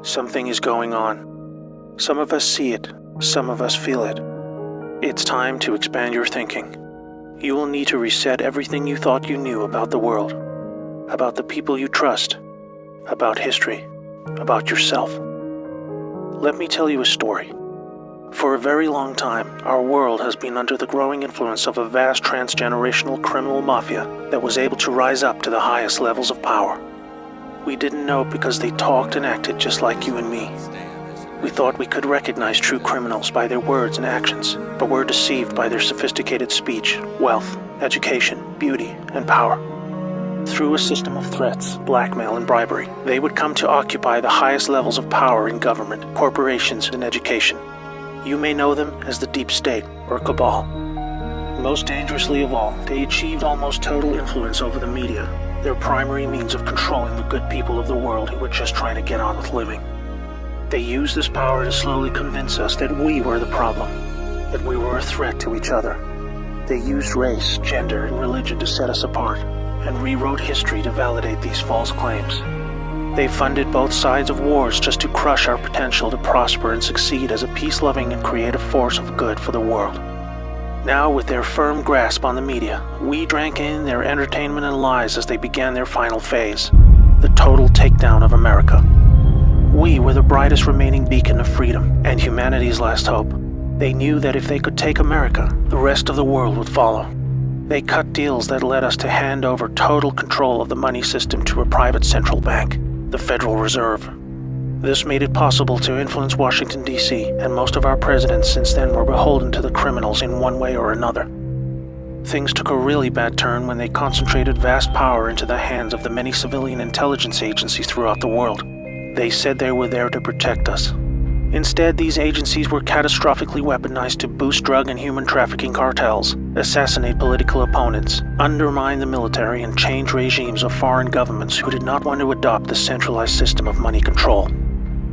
Something is going on. Some of us see it, some of us feel it. It's time to expand your thinking. You will need to reset everything you thought you knew about the world, about the people you trust, about history, about yourself. Let me tell you a story. For a very long time, our world has been under the growing influence of a vast transgenerational criminal mafia that was able to rise up to the highest levels of power. We didn't know it because they talked and acted just like you and me. We thought we could recognize true criminals by their words and actions, but were deceived by their sophisticated speech, wealth, education, beauty, and power. Through a system of threats, blackmail, and bribery, they would come to occupy the highest levels of power in government, corporations, and education. You may know them as the Deep State or Cabal. Most dangerously of all, they achieved almost total influence over the media, their primary means of controlling the good people of the world who were just trying to get on with living. They used this power to slowly convince us that we were the problem, that we were a threat to each other. They used race, gender, and religion to set us apart, and rewrote history to validate these false claims. They funded both sides of wars just to crush our potential to prosper and succeed as a peace-loving and creative force of good for the world. Now, with their firm grasp on the media, we drank in their entertainment and lies as they began their final phase, the total takedown of America. We were the brightest remaining beacon of freedom and humanity's last hope. They knew that if they could take America, the rest of the world would follow. They cut deals that led us to hand over total control of the money system to a private central bank, the Federal Reserve. This made it possible to influence Washington, D.C., and most of our presidents since then were beholden to the criminals in one way or another. Things took a really bad turn when they concentrated vast power into the hands of the many civilian intelligence agencies throughout the world. They said they were there to protect us. Instead, these agencies were catastrophically weaponized to boost drug and human trafficking cartels, assassinate political opponents, undermine the military, and change regimes of foreign governments who did not want to adopt the centralized system of money control.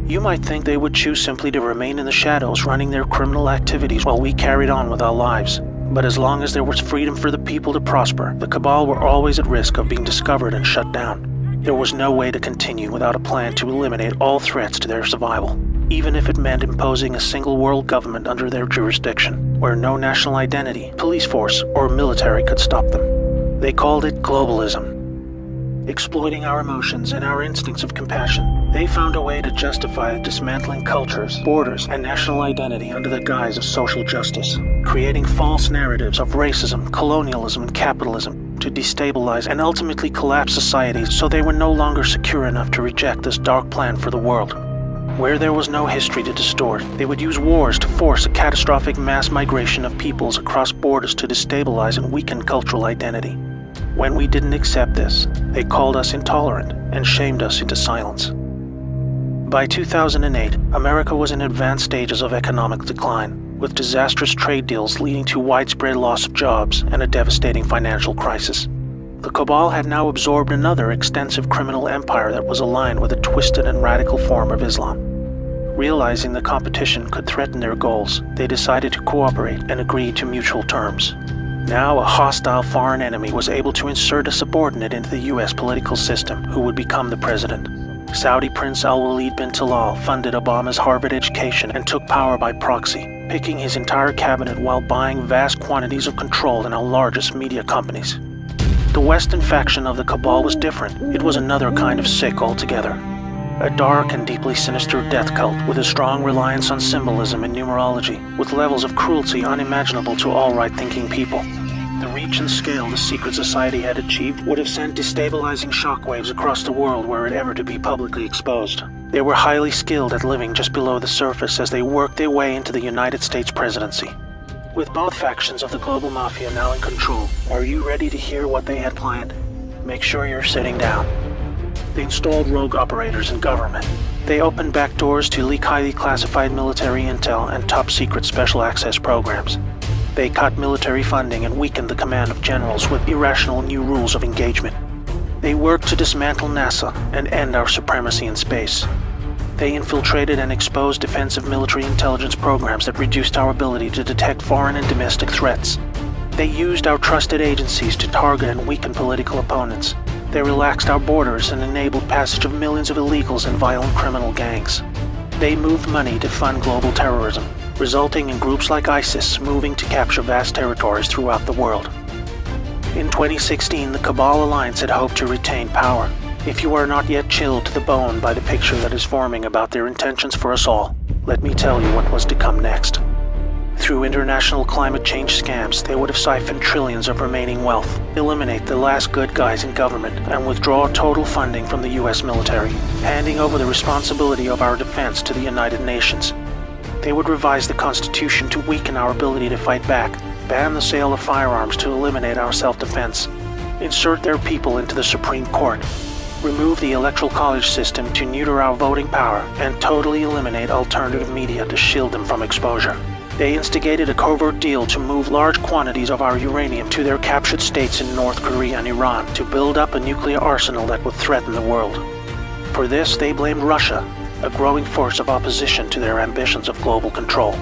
You might think they would choose simply to remain in the shadows running their criminal activities while we carried on with our lives. But as long as there was freedom for the people to prosper, the Cabal were always at risk of being discovered and shut down. There was no way to continue without a plan to eliminate all threats to their survival, even if it meant imposing a single world government under their jurisdiction, where no national identity, police force, or military could stop them. They called it globalism. Exploiting our emotions and our instincts of compassion, they found a way to justify dismantling cultures, borders, and national identity under the guise of social justice, creating false narratives of racism, colonialism, and capitalism to destabilize and ultimately collapse societies so they were no longer secure enough to reject this dark plan for the world. Where there was no history to distort, they would use wars to force a catastrophic mass migration of peoples across borders to destabilize and weaken cultural identity. When we didn't accept this, they called us intolerant and shamed us into silence. By 2008, America was in advanced stages of economic decline, with disastrous trade deals leading to widespread loss of jobs and a devastating financial crisis. The Cabal had now absorbed another extensive criminal empire that was aligned with a twisted and radical form of Islam. Realizing the competition could threaten their goals, they decided to cooperate and agree to mutual terms. Now a hostile foreign enemy was able to insert a subordinate into the U.S. political system who would become the president. Saudi Prince Al-Walid bin Talal funded Obama's Harvard education and took power by proxy, picking his entire cabinet while buying vast quantities of control in our largest media companies. The Western faction of the Cabal was different. It was another kind of sick altogether. A dark and deeply sinister death cult with a strong reliance on symbolism and numerology, with levels of cruelty unimaginable to all right-thinking people. The reach and scale the secret society had achieved would have sent destabilizing shockwaves across the world were it ever to be publicly exposed. They were highly skilled at living just below the surface as they worked their way into the United States presidency. With both factions of the global mafia now in control, are you ready to hear what they had planned? Make sure you're sitting down. They installed rogue operators in government. They opened back doors to leak highly classified military intel and top-secret special access programs. They cut military funding and weakened the command of generals with irrational new rules of engagement. They worked to dismantle NASA and end our supremacy in space. They infiltrated and exposed defensive military intelligence programs that reduced our ability to detect foreign and domestic threats. They used our trusted agencies to target and weaken political opponents. They relaxed our borders and enabled passage of millions of illegals and violent criminal gangs. They moved money to fund global terrorism, resulting in groups like ISIS moving to capture vast territories throughout the world. In 2016, the Cabal Alliance had hoped to retain power. If you are not yet chilled to the bone by the picture that is forming about their intentions for us all, let me tell you what was to come next. Through international climate change scams, they would have siphoned trillions of remaining wealth, eliminate the last good guys in government, and withdraw total funding from the US military, handing over the responsibility of our defense to the United Nations. They would revise the Constitution to weaken our ability to fight back, ban the sale of firearms to eliminate our self-defense, insert their people into the Supreme Court, remove the Electoral College system to neuter our voting power, and totally eliminate alternative media to shield them from exposure. They instigated a covert deal to move large quantities of our uranium to their captured states in North Korea and Iran to build up a nuclear arsenal that would threaten the world. For this, they blamed Russia, a growing force of opposition to their ambitions of global control.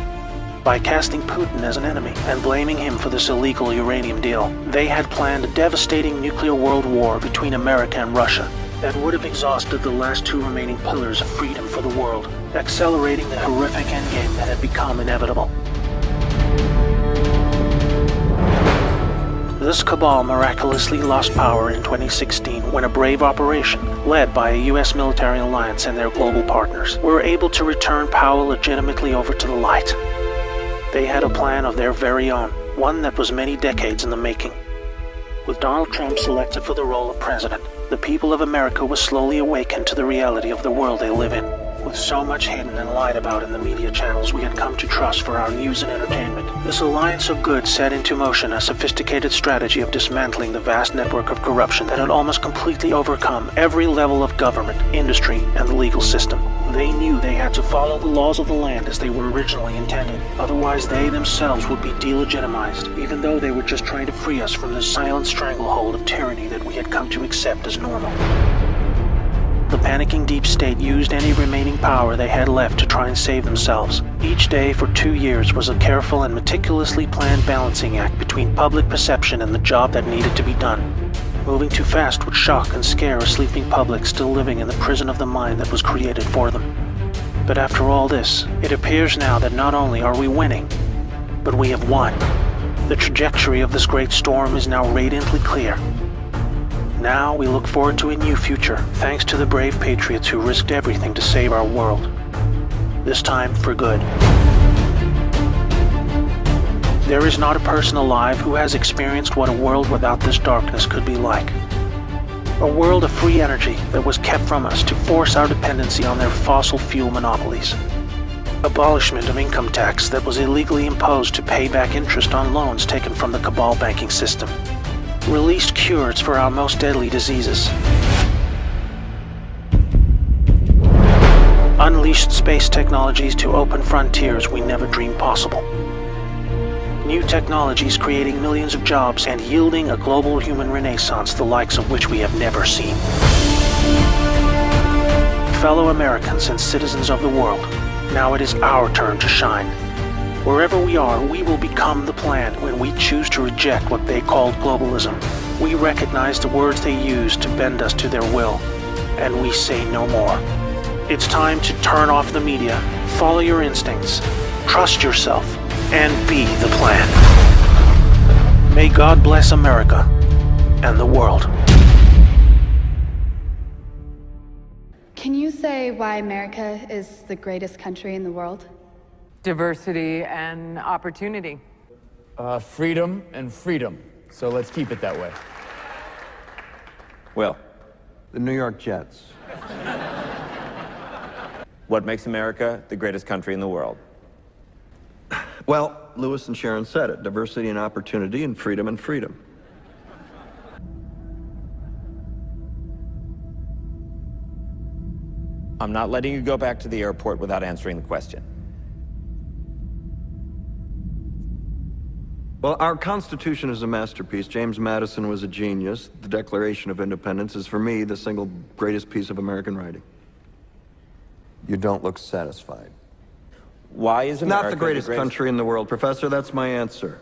By casting Putin as an enemy and blaming him for this illegal uranium deal, they had planned a devastating nuclear world war between America and Russia that would have exhausted the last two remaining pillars of freedom for the world, accelerating the horrific endgame that had become inevitable. This cabal miraculously lost power in 2016 when a brave operation, led by a US military alliance and their global partners, were able to return power legitimately over to the light. They had a plan of their very own, one that was many decades in the making. With Donald Trump selected for the role of president, the people of America was slowly awakened to the reality of the world they live in. With so much hidden and lied about in the media channels we had come to trust for our news and entertainment, this alliance of good set into motion a sophisticated strategy of dismantling the vast network of corruption that had almost completely overcome every level of government, industry, and the legal system. They knew they had to follow the laws of the land as they were originally intended, otherwise they themselves would be delegitimized, even though they were just trying to free us from the silent stranglehold of tyranny that we had come to accept as normal. The panicking deep state used any remaining power they had left to try and save themselves. Each day for 2 years was a careful and meticulously planned balancing act between public perception and the job that needed to be done. Moving too fast would shock and scare a sleeping public still living in the prison of the mind that was created for them. But after all this, it appears now that not only are we winning, but we have won. The trajectory of this great storm is now radiantly clear. Now we look forward to a new future, thanks to the brave patriots who risked everything to save our world. This time for good. There is not a person alive who has experienced what a world without this darkness could be like. A world of free energy that was kept from us to force our dependency on their fossil fuel monopolies. Abolishment of income tax that was illegally imposed to pay back interest on loans taken from the cabal banking system. Released cures for our most deadly diseases. Unleashed space technologies to open frontiers we never dreamed possible. New technologies creating millions of jobs and yielding a global human renaissance the likes of which we have never seen. Fellow Americans and citizens of the world, now it is our turn to shine. Wherever we are, we will become the plan when we choose to reject what they called globalism. We recognize the words they use to bend us to their will, and we say no more. It's time to turn off the media, follow your instincts, trust yourself, and be the plan. May God bless America and the world. Can you say why America is the greatest country in the world? Diversity and opportunity. Freedom and freedom. So let's keep it that way. Well, The New York Jets. what makes America the greatest country in the world? Well, Lewis and Sharon said it. Diversity and opportunity and freedom. I'm not letting you go back to the airport without answering the question. Well, our Constitution is a masterpiece. James Madison was a genius. The Declaration of Independence is, for me, the single greatest piece of American writing. You don't look satisfied. Why is America Not the greatest country in the world, Professor. That's my answer.